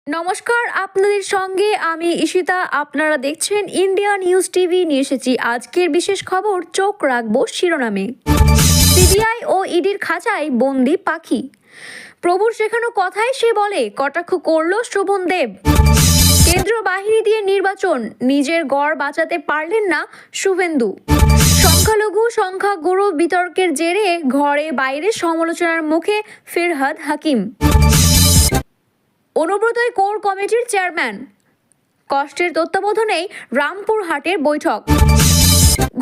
নমস্কার, আপনাদের সঙ্গে আমি ঈশিতা। আপনারা দেখছেন ইন্ডিয়া নিউজ টিভি। নিয়ে এসেছি আজকের বিশেষ খবর। চোখ রাখবো শিরোনামে। সিবিআই ও ইডির খাঁচায় বন্দি পাখি। প্রভুর শেখানো কথাই সে বলে, কটাক্ষ করল শোভন দেব। কেন্দ্রীয় বাহিনী দিয়ে নির্বাচন, নিজের গড় বাঁচাতে পারলেন না শুভেন্দু। সংখ্যালঘু সংখ্যাগুরু বিতর্কের জেরে ঘরে বাইরে সমালোচনার মুখে ফিরহাদ হাকিম। অনুব্রতই কোর কমিটির চেয়ারম্যান, কষ্টের তত্ত্বাবধানেই রামপুরহাটের বৈঠক।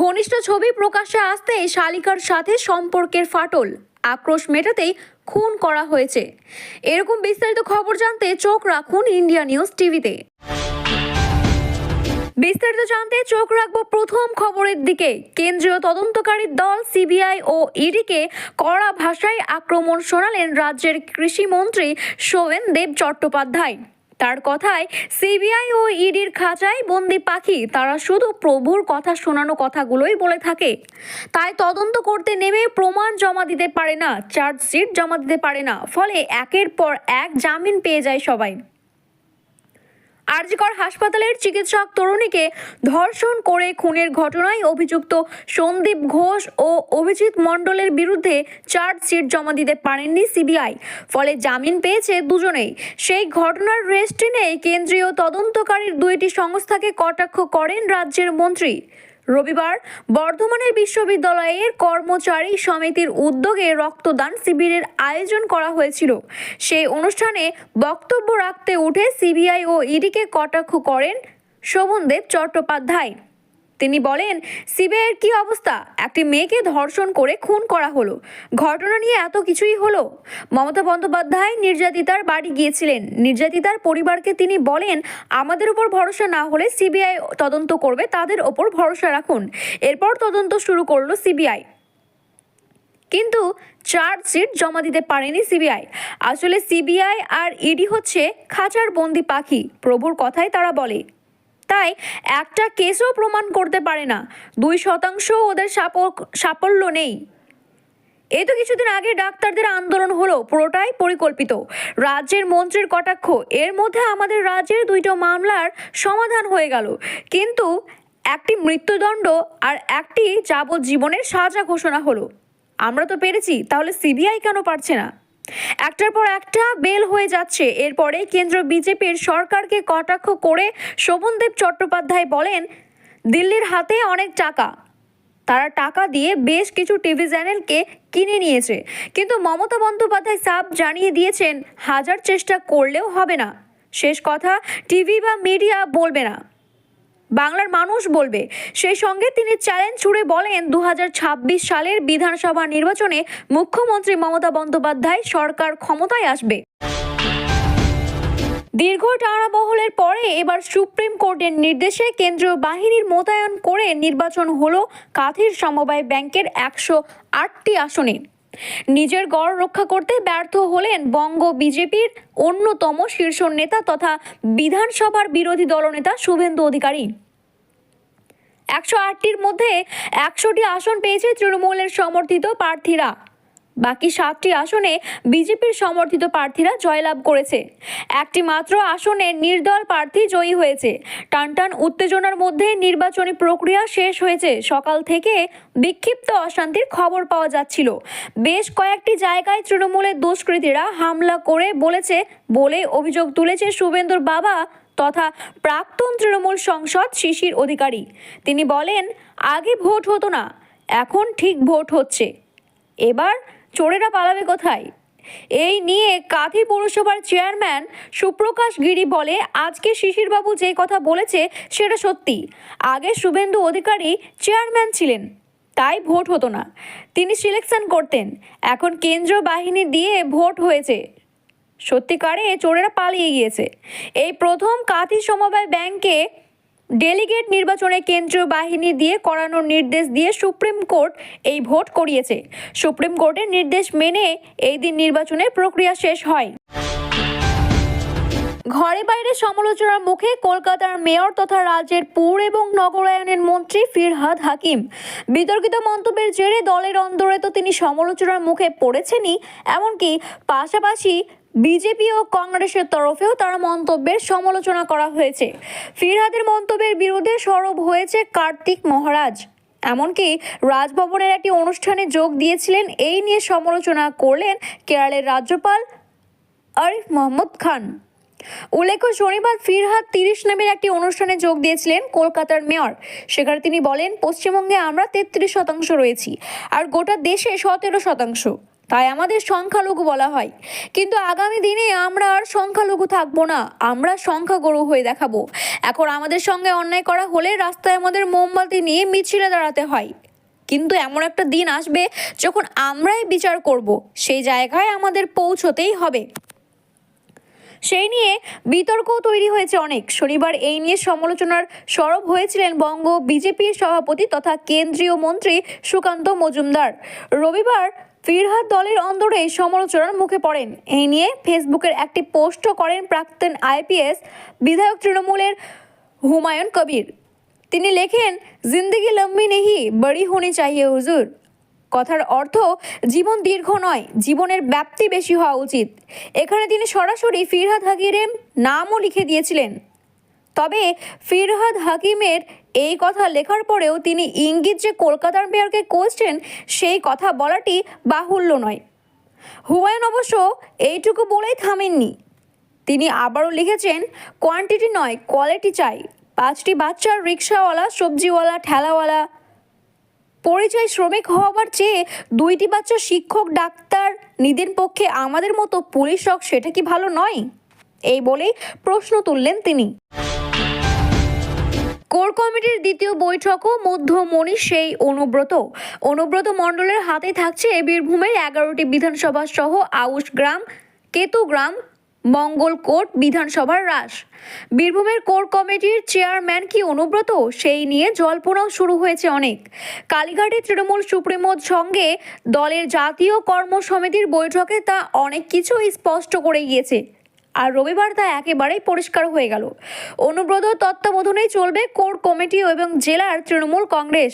ঘনিষ্ঠ ছবি প্রকাশ্যে আসতেই শালিকার সাথে সম্পর্কের ফাটল, আক্রোশ মেটাতেই খুন করা হয়েছে। এরকম বিস্তারিত খবর জানতে চোখ রাখুন ইন্ডিয়া নিউজ টিভিতে। বিস্তারিত জানতে চোখ রাখবো প্রথম খবরের দিকে। কেন্দ্রীয় তদন্তকারী দল সিবিআই ও ইডিকে কড়া ভাষায় আক্রমণ শোনালেন রাজ্যের কৃষিমন্ত্রী শোভন দেব চট্টোপাধ্যায়। তার কথায়, সিবিআই ও ইডির খাঁচায় বন্দি পাখি। তারা শুধু প্রভুর কথা শোনানো কথাগুলোই বলে থাকে। তাই তদন্ত করতে নেমে প্রমাণ জমা দিতে পারে না, চার্জশিট জমা দিতে পারে না। ফলে একের পর এক জামিন পেয়ে যায় সবাই। আরজিকর হাসপাতালের চিকিৎসক তরুণীকে ধর্ষণ করে খুনের ঘটনায় অভিযুক্ত সন্দীপ ঘোষ ও অভিজিৎ মণ্ডলের বিরুদ্ধে চার্জশিট জমা দিতে পারেননি সিবিআই। ফলে জামিন পেয়েছে দুজনেই। সেই ঘটনার রেস্টে নেই কেন্দ্রীয় তদন্তকারীর দুইটি সংস্থাকে কটাক্ষ করেন রাজ্যের মন্ত্রী। রবিবার বর্ধমানের বিশ্ববিদ্যালয়ের কর্মচারী সমিতির উদ্যোগে রক্তদান শিবিরের আয়োজন করা হয়েছিল। সেই অনুষ্ঠানে বক্তব্য রাখতে উঠে সিবিআই ও ইডিকে কটাক্ষ করেন শোভন দেব চট্টোপাধ্যায়। তিনি বলেন, সিবিআইয়ের কি অবস্থা? একটি মেয়েকে ধর্ষণ করে খুন করা হলো, ঘটনা নিয়ে এত কিছুই হলো। মমতা বন্দ্যোপাধ্যায় নির্যাতিতার বাড়ি গিয়েছিলেন। নির্যাতিতার পরিবারকে তিনি বলেন, আমাদের উপর ভরসা না হলে সিবিআই তদন্ত করবে, তাদের ওপর ভরসা রাখুন। এরপর তদন্ত শুরু করলো সিবিআই। কিন্তু চার্জশিট জমা দিতে পারেনি সিবিআই। আসলে সিবিআই আর ইডি হচ্ছে খাঁচার বন্দি পাখি। প্রভুর কথাই তারা বলে। তাই একটা কেসও প্রমাণ করতে পারে না। 2% ওদের সাফল্য নেই। এই তো কিছুদিন আগে ডাক্তারদের আন্দোলন হলো, পুরোটাই পরিকল্পিত। রাজ্যের মন্ত্রীর কটাক্ষ, এর মধ্যে আমাদের রাজ্যের 2টো মামলার সমাধান হয়ে গেল। কিন্তু একটি মৃত্যুদণ্ড আর একটি যাবজ্জীবনের সাজা ঘোষণা হলো। আমরা তো পেরেছি, তাহলে সিবিআই কেন পারছে না? একটার পর একটা বেল হয়ে যাচ্ছে। এরপরে কেন্দ্র বিজেপির সরকারকে কটাক্ষ করে শোভনদেব চট্টোপাধ্যায় বলেন, দিল্লির হাতে অনেক টাকা, তারা টাকা দিয়ে বেশ কিছু টিভি চ্যানেলকে কিনে নিয়েছে। কিন্তু মমতা বন্দ্যোপাধ্যায় সাফ জানিয়ে দিয়েছেন, হাজার চেষ্টা করলেও হবে না। শেষ কথা টিভি বা মিডিয়া বলবে না, বাংলার মানুষ বলবে। সেই সঙ্গে তিনি চ্যালেঞ্জ ছুড়ে বলেন, 2026 সালের বিধানসভা নির্বাচনে মুখ্যমন্ত্রী মমতা বন্দ্যোপাধ্যায় সরকার ক্ষমতায় আসবে। দীর্ঘ টানাবহলের পরে এবার সুপ্রিম কোর্টের নির্দেশে কেন্দ্রীয় বাহিনীর মোতায়েন করে নির্বাচন হলো কাঁথির সমবায় ব্যাংকের 108টি আসনে। নিজের গড় রক্ষা করতে ব্যর্থ হলেন বঙ্গ বিজেপির অন্যতম শীর্ষ নেতা তথা বিধানসভার বিরোধী দলনেতা শুভেন্দু অধিকারী। 108টির মধ্যে 100টি আসন পেয়েছে তৃণমূলের সমর্থিত প্রার্থীরা। বাকি 7টি আসনে বিজেপির সমর্থিত প্রার্থীরা জয়লাভ করেছে। একটি মাত্র আসনে নির্দল প্রার্থী জয়ী হয়েছে। টানটান উত্তেজনার মধ্যে নির্বাচনী প্রক্রিয়া শেষ হয়েছে। সকাল থেকে বিক্ষিপ্ত অশান্তির খবর পাওয়া যাচ্ছিল। বেশ কয়েকটি জায়গায় তৃণমূলের দুষ্কৃতীরা হামলা করে বলে অভিযোগ তুলেছে শুভেন্দুর বাবা তথা প্রাক্তন তৃণমূল সাংসদ শিশির অধিকারী। তিনি বলেন, আগে ভোট হতো না, এখন ঠিক ভোট হচ্ছে, এবার চোরেরা পালাবে কোথায়? এই নিয়ে কাঁথি পৌরসভার চেয়ারম্যান সুপ্রকাশ গিরি বলে, আজকে শিশিরবাবু যে কথা বলেছে সেটা সত্যি। আগে শুভেন্দু অধিকারী চেয়ারম্যান ছিলেন, তাই ভোট হতো না, তিনি সিলেকশন করতেন। এখন কেন্দ্রীয় বাহিনী দিয়ে ভোট হয়েছে, সত্যিকারে চোরেরা পালিয়ে গিয়েছে। এই প্রথম কাঁথি সমবায় ব্যাংকে ডেলিগেট নির্বাচনে কেন্দ্রীয় বাহিনী দিয়ে করানোর নির্দেশ দিয়ে সুপ্রিম কোর্ট এই ভোট করিয়েছে। সুপ্রিম কোর্টের নির্দেশ মেনে এই দিন নির্বাচনের প্রক্রিয়া শেষ হয়। ঘরে বাইরে সমালোচনার মুখে কলকাতার মেয়র তথা রাজ্যের পুর এবং নগরায়নের মন্ত্রী ফিরহাদ হাকিম। বিতর্কিত মন্তব্যের জেরে দলের অন্দরে তো তিনি সমালোচনার মুখে পড়েছেনই, এমনকি পাশাপাশি বিজেপি ও কংগ্রেসের তরফেও তার মন্তব্যের সমালোচনা করা হয়েছে। ফিরহাদের মন্তব্যের বিরুদ্ধে সরব হয়েছে কার্তিক মহারাজ। এমনকি রাজভবনের একটি অনুষ্ঠানে যোগ দিয়েছিলেন। এই নিয়ে সমালোচনা করলেন কেরলের রাজ্যপাল আরিফ মোহাম্মদ খান। উল্লেখ্য, শনিবার ফিরহাদ 30 নামের একটি অনুষ্ঠানে যোগ দিয়েছিলেন কলকাতার মেয়র। সেখানে তিনি বলেন, পশ্চিমবঙ্গে আমরা 33% রয়েছি আর গোটা দেশে 17%, তাই আমাদের সংখ্যালঘু বলা হয়। কিন্তু আগামী দিনে আমরা আর সংখ্যালঘু থাকবো না, আমরা সংখ্যাগুরু হয়ে দেখাবো। এখন আমাদের সঙ্গে অন্যায় করা হলে রাস্তায় আমাদের মোমবাতি নিয়ে মিছিলে দাঁড়াতে হয়, কিন্তু এমন একটা দিন আসবে যখন আমরাই বিচার করব, সেই জায়গায় আমাদের পৌঁছতেই হবে। সেই নিয়ে বিতর্কও তৈরি হয়েছে অনেক। শনিবার এই নিয়ে সমালোচনার সরব হয়েছিলেন বঙ্গ বিজেপির সভাপতি তথা কেন্দ্রীয় মন্ত্রী সুকান্ত মজুমদার। রবিবার ফিরহাদ দলের অন্দরে সমালোচনার মুখে পড়েন। এই নিয়ে ফেসবুকের একটি পোস্টও করেন প্রাক্তন আইপিএস বিধায়ক তৃণমূলের হুমায়ুন কবির। তিনি লেখেন, জিন্দগি লম্বি নেহি বড়ি হোনি চাহিয়ে হুজুর। কথার অর্থ, জীবন দীর্ঘ নয়, জীবনের ব্যাপ্তি বেশি হওয়া উচিত। এখানে তিনি সরাসরি ফিরহাদ হাকিমের নামও লিখে দিয়েছিলেন। তবে ফিরহাদ হাকিমের এই কথা লেখার পরেও তিনি ইঙ্গিত যে কলকাতার মেয়রকে কোচছেন, সেই কথা বলাটি বাহুল্য নয়। হুমায়ুন অবশ্য এইটুকু বলেই থামেননি। তিনি আবারও লিখেছেন, কোয়ান্টিটি নয় কোয়ালিটি চাই। 5টি বাচ্চার রিক্সাওয়ালা, সবজিওয়ালা, ঠেলাওয়ালা পরিচয় শ্রমিক হওয়ার চেয়ে 2টি বাচ্চা শিক্ষক, ডাক্তার নিদের পক্ষে আমাদের মতো পুলিশ হোক, সেটা কি ভালো নয়? এই বলেই প্রশ্ন তুললেন তিনি। কোর কমিটির দ্বিতীয় বৈঠকও মধ্যমণি সেই অনুব্রত মণ্ডলের হাতে থাকছে বীরভূমের 11টি বিধানসভা সহ আউশগ্রাম, কেতুগ্রাম, মঙ্গলকোট বিধানসভার রাশ। বীরভূমের কোর কমিটির চেয়ারম্যান কি অনুব্রত, সেই নিয়ে জল্পনাও শুরু হয়েছে অনেক। কালীঘাটে তৃণমূল সুপ্রিমোর সঙ্গে দলের জাতীয় কর্মসমিতির বৈঠকে তা অনেক কিছু স্পষ্ট করে গিয়েছে, আর রবিবার তা একেবারেই পরিষ্কার হয়ে গেল। অনুব্রত তত্ত্বাবধানেই চলবে কোর কমিটি এবং জেলার তৃণমূল কংগ্রেস।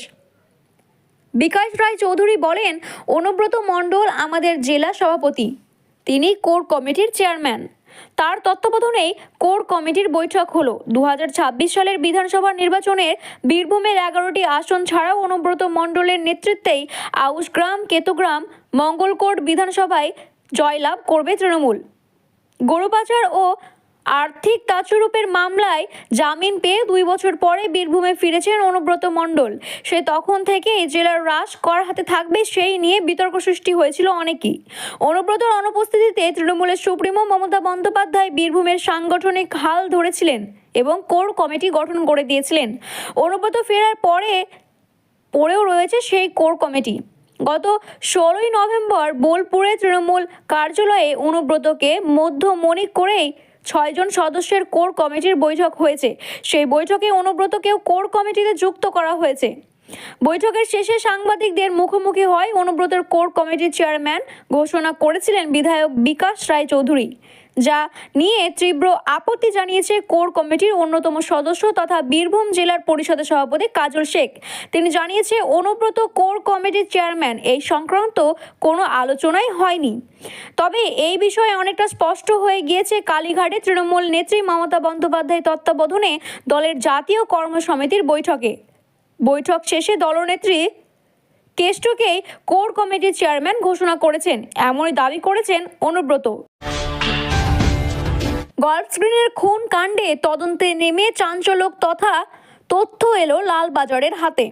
বিকাশ রায় চৌধুরী বলেন, অনুব্রত মণ্ডল আমাদের জেলা সভাপতি, তিনি কোর কমিটির চেয়ারম্যান। তার তত্ত্বাবধানেই কোর কমিটির বৈঠক হলো। 2026 সালের বিধানসভা নির্বাচনের বীরভূমের 11টি আসন ছাড়াও অনুব্রত মণ্ডলের নেতৃত্বেই আউশগ্রাম, কেতুগ্রাম, মঙ্গলকোট বিধানসভায় জয়লাভ করবে তৃণমূল। গরু পাচার ও আর্থিক তাছরূপের মামলায় জামিন পেয়ে 2 বছর পরে বীরভূমে ফিরেছেন অনুব্রত মণ্ডল। সে তখন থেকে জেলার রাশ কার হাতে থাকবে সেই নিয়ে বিতর্ক সৃষ্টি হয়েছিল অনেকই। অনুব্রতর অনুপস্থিতিতে তৃণমূলের সুপ্রিমো মমতা বন্দ্যোপাধ্যায় বীরভূমের সাংগঠনিক হাল ধরেছিলেন এবং কোর কমিটি গঠন করে দিয়েছিলেন। অনুব্রত ফেরার পরেও রয়েছে সেই কোর কমিটি। গত 16ই নভেম্বর বোলপুরে তৃণমূল কার্যালয়ে অনুব্রতকে মধ্যমণি করেই 6 জন সদস্যের কোর কমিটির বৈঠক হয়েছে। সেই বৈঠকে অনুব্রতকেও কোর কমিটিতে যুক্ত করা হয়েছে। বৈঠকের শেষে সাংবাদিকদের মুখোমুখি হয় অনুব্রতর কোর কমিটির চেয়ারম্যান ঘোষণা করেছিলেন বিধায়ক বিকাশ রায় চৌধুরী, যা নিয়ে তীব্র আপত্তি জানিয়েছে কোর কমিটির অন্যতম সদস্য তথা বীরভূম জেলার পরিষদের সভাপতি কাজল শেখ। তিনি জানিয়েছে, অনুব্রত কোর কমিটির চেয়ারম্যান, এই সংক্রান্ত কোনো আলোচনাই হয়নি। তবে এই বিষয়ে অনেকটা স্পষ্ট হয়ে গিয়েছে কালীঘাটে তৃণমূল নেত্রী মমতা বন্দ্যোপাধ্যায় তত্ত্বাবধানে দলের জাতীয় কর্মসমিতির বৈঠক শেষে দলনেত্রী কেষ্টকেই কোর কমিটির চেয়ারম্যান ঘোষণা করেছেন, এমনই দাবি করেছেন অনুব্রত। গল্ফ স্ক্রিনের খুন কাণ্ডে তদন্তে নেমে চাঞ্চল্যক তথ্য এলো লালবাজারের হাতে।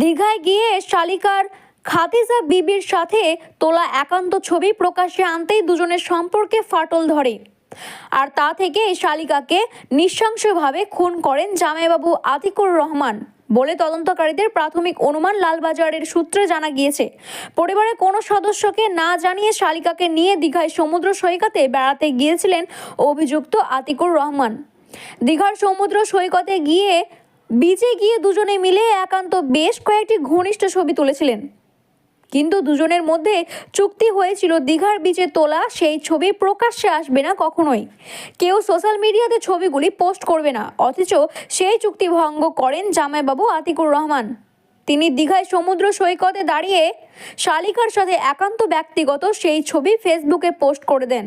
দীঘায় গিয়ে শালিকার খাদিজা বিবির সাথে তোলা একান্ত ছবি প্রকাশ্যে আনতেই দুজনের সম্পর্কে ফাটল ধরে, আর তা থেকে শালিকাকে নৃশংসভাবে খুন করেন জামাইবাবু আতিকুর রহমান বলে তদন্তকারীদের প্রাথমিক অনুমান। লালবাজারের সূত্রে জানা গিয়েছে, পরিবারের কোনো সদস্যকে না জানিয়ে শালিকাকে নিয়ে দীঘায় সমুদ্র সৈকতে বেড়াতে গিয়েছিলেন অভিযুক্ত আতিকুর রহমান। দীঘার সমুদ্র সৈকতে বিচে গিয়ে দুজনে মিলে একান্ত বেশ কয়েকটি ঘনিষ্ঠ ছবি তুলেছিলেন, কিন্তু দুজনের মধ্যে চুক্তি হয়েছিল দীঘার বিচে তোলা সেই ছবি প্রকাশ্যে আসবে না কখনোই, কেউ সোশ্যাল মিডিয়াতে ছবিগুলি পোস্ট করবে না। অথচ সেই চুক্তি ভঙ্গ করেন জামাইবাবু আতিকুর রহমান। তিনি দীঘায় সমুদ্র সৈকতে দাঁড়িয়ে শালিকার সাথে একান্ত ব্যক্তিগত সেই ছবি ফেসবুকে পোস্ট করে দেন।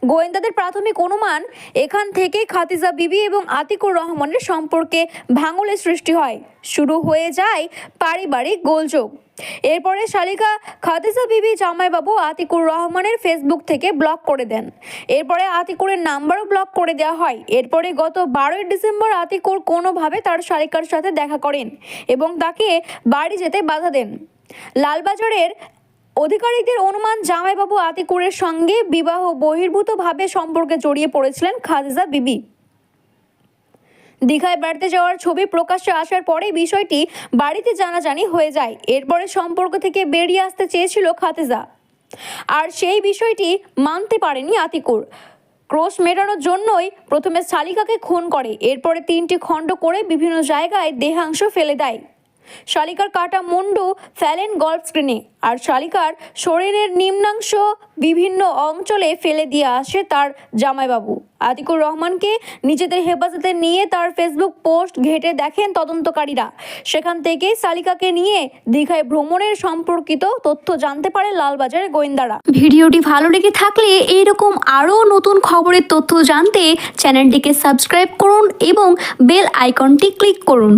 গোয়েন্দাদের প্রাথমিক অনুমান, এখান থেকেই খাদিজা বিবি এবং আতিকুর রহমানের সম্পর্কে ভাঙনের সৃষ্টি হয়। শুরু হয়ে যায় পারিবারিক গোলযোগ। এরপরে শালিকা খাদিজা বিবি জামাইবাবু আতিকুর রহমানের ফেসবুক থেকে ব্লক করে দেন। এরপরে আতিকুরের নাম্বারও ব্লক করে দেওয়া হয়। এরপরে গত 12ই ডিসেম্বর আতিকুর কোনোভাবে তার শালিকার সাথে দেখা করেন এবং তাকে বাড়ি যেতে বাধা দেন। লালবাজারের আধিকারিকদের অনুমান, জামাইবাবু আতিকুরের সঙ্গে বিবাহ বহির্ভূতভাবে সম্পর্কে জড়িয়ে পড়েছিলেন খাদিজা বিবি। দীঘায় বেড়াতে যাওয়ার ছবি প্রকাশ্যে আসার পরে বিষয়টি বাড়িতে জানাজানি হয়ে যায়। এরপরে সম্পর্ক থেকে বেরিয়ে আসতে চেয়েছিল খাদিজা, আর সেই বিষয়টি মানতে পারেনি আতিকুর। ক্রোশ মেটানোর জন্যই প্রথমে শালিকাকে খুন করে, এরপরে 3টি খণ্ড করে বিভিন্ন জায়গায় দেহাংশ ফেলে দেয়। শালিকার কাটা মুন্ডু ফেলেন গল্ফ স্ক্রিনে, আর শালিকার শরীরের নিম্নাংশ বিভিন্ন অঞ্চলে ফেলে দিয়ে আসে তার জামাইবাবু। আতিকুর রহমানকে নিজেদের হেফাজতে নিয়ে তার ফেসবুক পোস্ট ঘেঁটে দেখেন তদন্তকারীরা। সেখান থেকেই শালিকাকে নিয়ে দীঘায় ভ্রমণের সম্পর্কিত তথ্য জানতে পারে লালবাজারের গোয়েন্দারা। ভিডিওটি ভালো লেগে থাকলে এইরকম আরও নতুন খবরের তথ্য জানতে চ্যানেলটিকে সাবস্ক্রাইব করুন এবং বেল আইকনটি ক্লিক করুন।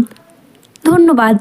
ধন্যবাদ।